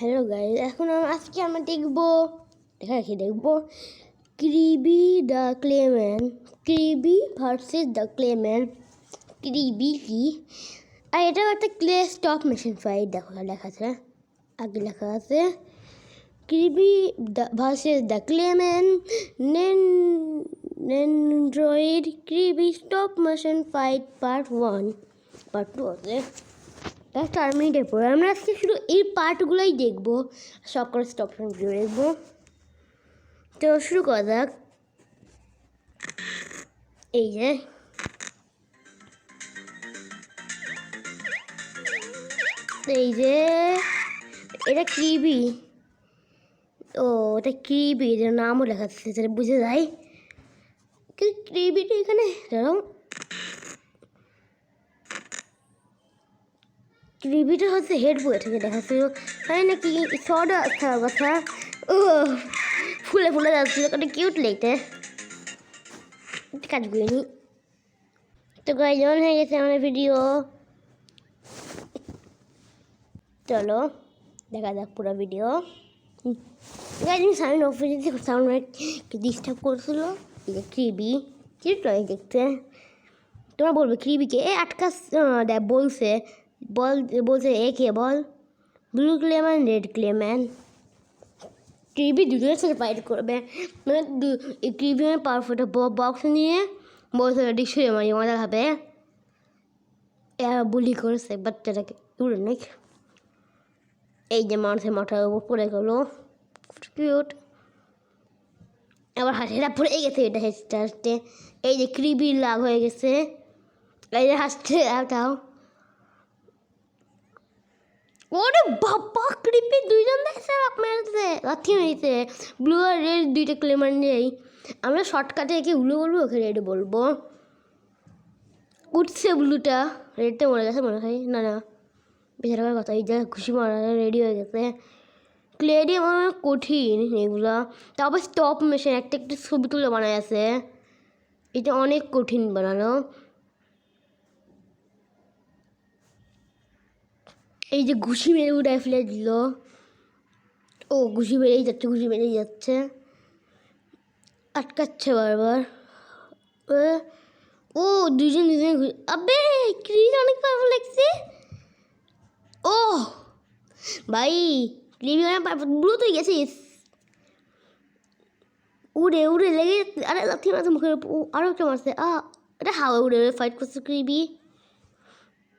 Hello guys, এখন আজকে আমরা দেখবো ক্রিবি দ্য ক্লেম্যান, ক্রিবি ভার্সেস দ্য ক্লেম্যান। ক্রিবি কি? আর এটাও একটা ক্লে স্টপ মেশিন ফাইট। দেখো লেখা আছে, আগে লেখা আছে ক্রিবি ভার্সেস দ্য ক্লেম্যান নেন্ড্রয়েড ক্রিবি stop machine fight part 1, part 2 আছে। 4 মিনিটের পরে আমরা আজকে শুধু এই পার্টগুলোই দেখবো, সব করে স্টপ ভিডিও দেখবো। তো শুরু করা যাক। এই যে এটা ক্রিবি। ও এটা ক্রিবি, এটার নামও লেখা আছে, সেটা বুঝে যায়। ক্রিবিটা এখানে ক্রিবিটা হচ্ছে হেড বয়ে থেকে দেখাচ্ছিল, তাই নাকি সডা থাকার কথা। ও ফুলে ফুলে যাচ্ছিল, কত কিউট লেগতে, কাজ করিনি। তো গাইজ যেমন হয়ে গেছে আমাদের ভিডিও, চলো দেখা যাক পুরো ভিডিও। গাইজ আমি সাউন্ড অফ করে দিয়েছি, সাউন্ড ডিস্টার্ব করছিল। ক্রিবি কিউট লাগে দেখতে। তোমরা বলবে ক্রিবিকে আটকা বলছে একে বল ব্লু ক্লেম্যান রেড ক্লেম্যান। ক্রিবি দুজনের সাথে ফাইট করবে, মানে ক্রিবি পারফেক্ট বক্স নিয়ে বলছে ডিসে মারি মজা হবে। এরা বুলি করেছে বাচ্চাটাকে উড়ে নেই। এই যে মানুষের মাথার উপর পড়ে গেলো, কিউট। আবার হাসিটা পড়ে গেছে, এটা হাসতে হাসতে। এই যে ক্রিবি লাভ হয়ে গেছে, এই যে হাসতে তাও। ওরে বাবা, ক্রিপি দুইজন দেখছে মেরেছে, লাথি মেরেছে। ব্লু আর রেড দুইটা ক্লেম্যান নেই। আমরা শর্টকাটে একে ব্লু বলবো, ওকে রেড বলবো। উঠছে ব্লুটা, রেডটা মরে গেছে মনে হয়। না না, বেচারার কথা। এই যা খুশি মারা রেডি হয়ে গেছে। ক্লেডি আমার কঠিন এগুলা, তারপর স্টপ মেশিন একটা একটা ছবি তুলে বানায় আছে। এটা অনেক কঠিন বানানো। এই যে ঘুষি মেরে উড়ায় ফেলে দিল। ও ঘুষি মেরেই যাচ্ছে, আটকাচ্ছে বারবার। ও দুজন আবে ক্রিস অনেক পারফেক্ট লাগছে। ও ভাই ক্রিস অনেক পারফেক্ট। ব্লু তুই গেছিস, উড়ে উড়ে লেগে। আরে লাথি মারছে মুখের উপর, আরও একটা মারছে। এটা হাওয়া উড়ে ফাইট করছে ক্রিবি।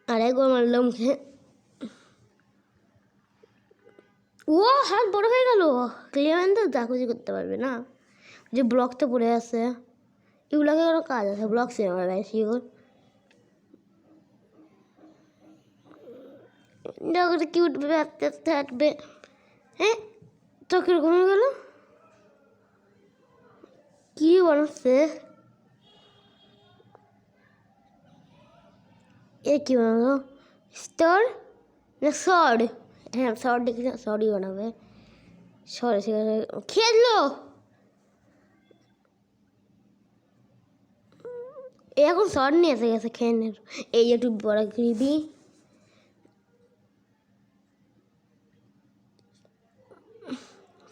আর একবার মারলো মুখে। ও হাত বড় হয়ে গেল। ক্লিয়ার তো যা খুশি করতে পারবে না, যে ব্লকটা পড়ে আছে। এগুলোকে কোনো কাজ আছে, ব্লক সে আমার ভাই শিওর। কি উঠবে, আস্তে আস্তে হাঁটবে। হ্যাঁ চোখের ঘুমে গেল। কি বানাচ্ছে এ? কি বানালো? স্টার না শর্ট? হ্যাঁ শর্ট দেখি, শর্টই বানাবে। শর্ট খেললো। এখন শর্ট নিয়ে এসে গেছে খেনের। এই একটু বড় ক্রিবি।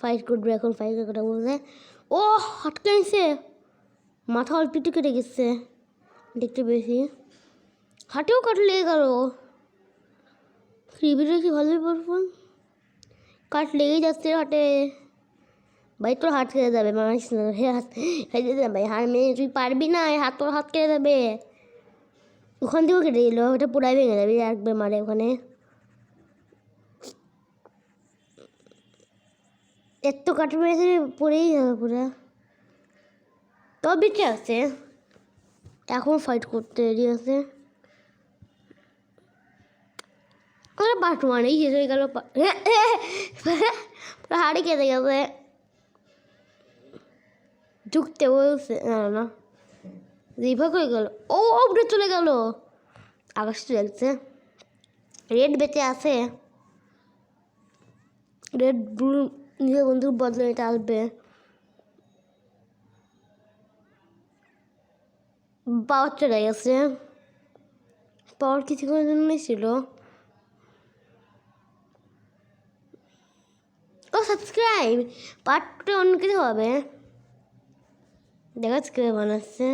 ফাইট করবে এখন, ফাইট করে বলছে। ও হাটকে নিছে, মাথা অল্প একটু কেটে গেছে দেখতে পেয়েছি। হাটেও কাট লেগে গেল। ক্রিবিটা কি ভালোই পারফুন, কাট লেগেই যাচ্ছে হাটে। ভাই তোর হাত কেটে যাবে, মারিস না। হাত কেটে যাবে হার মেয়ে, তুই পারবি না, হাত তোর হাত কেটে যাবে। ওখান থেকেও কেটে দিল, ওটা পুরাই ভেঙে যাবে একবার মারে ওখানে। এত কাট মেরেছে পড়েই যাবে পুরা। তবে বেঁচে আছে, এখন ফাইট করতে রেডি আছে। পার্ট 1 এই শেষ হয়ে গেল। হাড়ি কেটে গেছে, ঢুকতে বলছে না না, রিভাগ হয়ে গেল। ও উপরে চলে গেল, আকাশ চলছে। রেড বেঁচে আছে, রেড ব্লু নিজের বন্ধুর বদলে এটা আসবে। পাওয়ার চলে গেছে, পাওয়ার কিছুক্ষণের জন্যই ছিল। সাবস্ক্রাইব। পার্ট 2 অন্য কিছু হবে। দেখা যাচ্ছে কীভাবে বানাচ্ছে,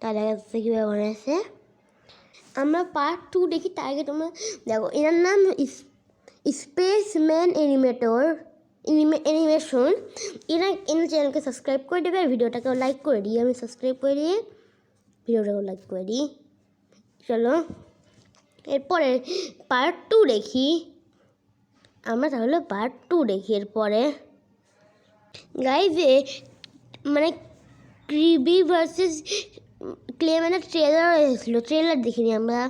তা দেখা যাচ্ছে কীভাবে বানাচ্ছে। আমরা পার্ট 2 দেখি, তার আগে তোমরা দেখো এনার নাম স্পেসম্যান অ্যানিমেশন। এনার চ্যানেলকে সাবস্ক্রাইব করে দেবে, ভিডিওটাকেও লাইক করে দিই। আমি সাবস্ক্রাইব করে দিয়ে ভিডিওটাকেও লাইক করে দিই। চলো এরপরে পার্ট 2 দেখি আমরা, তাহলে পার্ট 2 দেখি। এরপরে গাইজ মানে ক্রিবি ভার্সেস ক্লেম্যানের ট্রেলার এসেছিলো, ট্রেলার দেখিনি আমরা।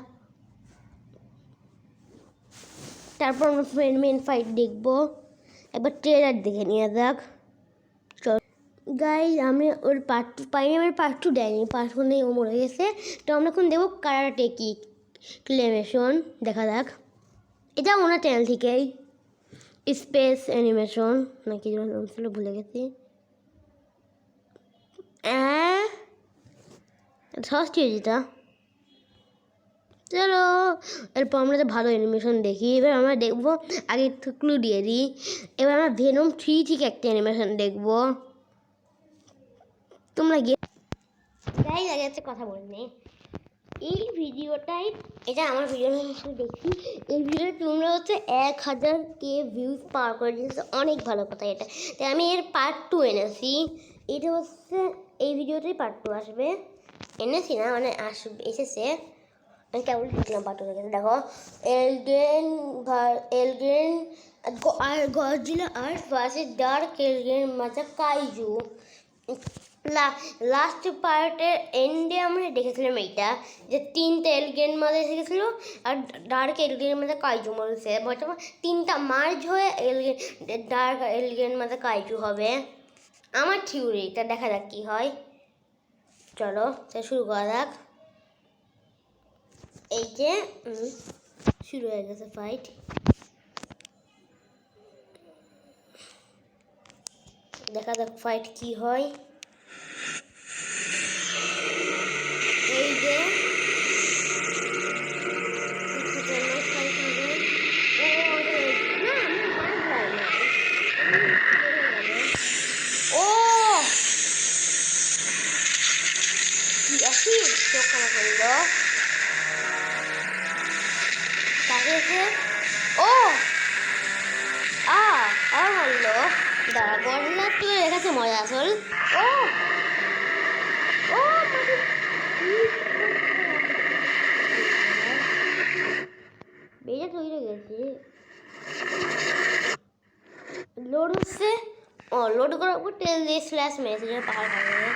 তারপর আমরা মেন ফাইট দেখবো, একবার ট্রেলার দেখে নিয়ে যাক। চল গাইজ, আমি ওর পার্ট 2 পাইনি, আমার পার্ট 2 দেয়নি, পার্ট 1 ও মরে গেছে। তো আমরা এখন দেখবো কারাটে কিড ক্লেমেশন, দেখা যাক। এটা ওনার চ্যানেল থেকেই, স্পেস অ্যানিমেশন নাকি নাম ছিল, ভুলে গেছি। ষষ্ঠী যেটা। চলো এরপর আমরা যে ভালো অ্যানিমেশন দেখি। এবার আমরা দেখবো, আগে একটু ক্লু দিয়ে দিই। এবার আমরা ভেনম 3 থেকে একটা অ্যানিমেশন দেখবো। তোমরা গিয়ে গাইজ আগে একটা কথা বলে নে, এই ভিডিওটাই, এটা আমার ভিডিও দেখি, এই ভিডিওটা তোমরা হচ্ছে 1000K ভিউজ পার করে দিয়েছে, অনেক ভালো কথা এটা। তাই আমি এর পার্ট 2 এনেছি। এটা হচ্ছে এই ভিডিওটাই পার্ট 2 আসবে, এনেছি না মানে আসবে, এসেছে। আমি কেবল দেখলাম পার্ট 2 দেখো, এলগ্রেন আর গডজিলা আর্থ ভার্সেস ডার্ক এলগ্রেন মাঝে কাইজু। লাস্ট পার্টের এন্ডে আমরা দেখেছিলাম এইটা, যে 3টা এলগ্রেন মাঝে এসে গেছিলো আর ডার্ক এলগ্রেনের মাঝে কাইজু মরেছে। বর্তমানে 3টা মার্জ হয়ে ডার্ক এলগ্রেন মাঝে কাইজু হবে। আমার থিওরি, এটা দেখা যাক কী হয়। চলো শুরু করা যাক। এই যে শুরু হয়ে গেছে ফাইট। দেখা যাক ফাইট কি হয়। এই যে ফাইট হবে। ও কি আসি চোখ কানা করলো তাকে। ও আর বললো দাঁড়া, বললা তুই রেখেছে মজা আসল। ও ও বেজে তৈরি গেছে, লোড হচ্ছে। লোড করার উপর তেল দিয়ে স্ল্যাশ মেরেছে, পাহাড় পাহাড়ে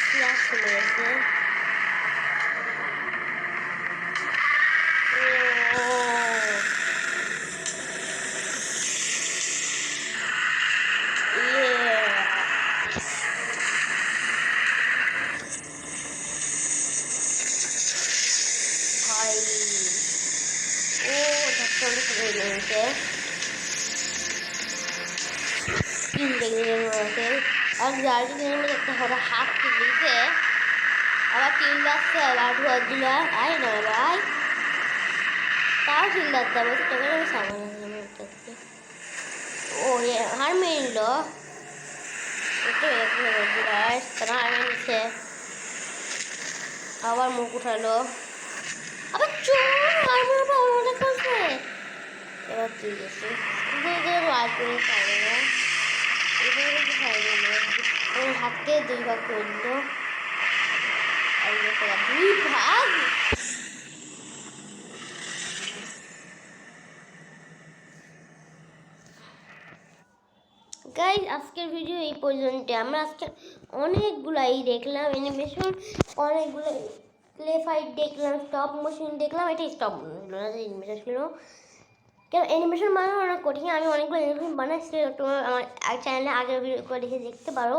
স্ল্যাশ মেরেছে। আর গাড়ির মধ্যে একটা হঠাৎ হাত দিয়েছে, আবার চিল্লাচ্ছে লাঠু দিলা আই না ভাই, তাও চিল্লাতে হবে তোকে আমি সামান আসলাম। ও হার মেরিল একটু হার মেরেছে, আবার মুখ উঠালো, আবার চোর হার মারবা অনেক করছে। এবার ঠিক আছে, লাইট করে খাইবে না, ওর হাতকে 2 ভাগ করে দিল, 2 ভাগ। গাইজ আজকের ভিডিও এই পর্যন্ত। আমরা আজকে অনেকগুলাই দেখলাম অ্যানিমেশন, অনেকগুলো প্লে ফাইট দেখলাম, স্টপ মোশন দেখলাম। এটা স্টপ মোশন অ্যানিমেশন ছিল, কেন অ্যানিমেশন বানানো অনেক কঠিন। আমি অনেকগুলো অ্যানিমেশন বানাচ্ছি, তোমার আমার চ্যানেলে আগের ভিডিও করে দেখতে পারো।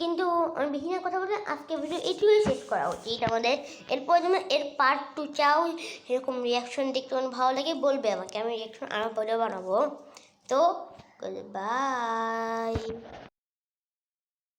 কিন্তু আমি বেশি না কথা বলে আজকে ভিডিও এইটুকুই শেষ করা উচিত আমাদের। এরপর যেন এর পার্ট 2 চাও, এরকম রিয়াকশন দেখতে আমার ভালো লাগে বলবে আমাকে, আমি রিয়াকশন আরও পরে বানাবো। তো বাই।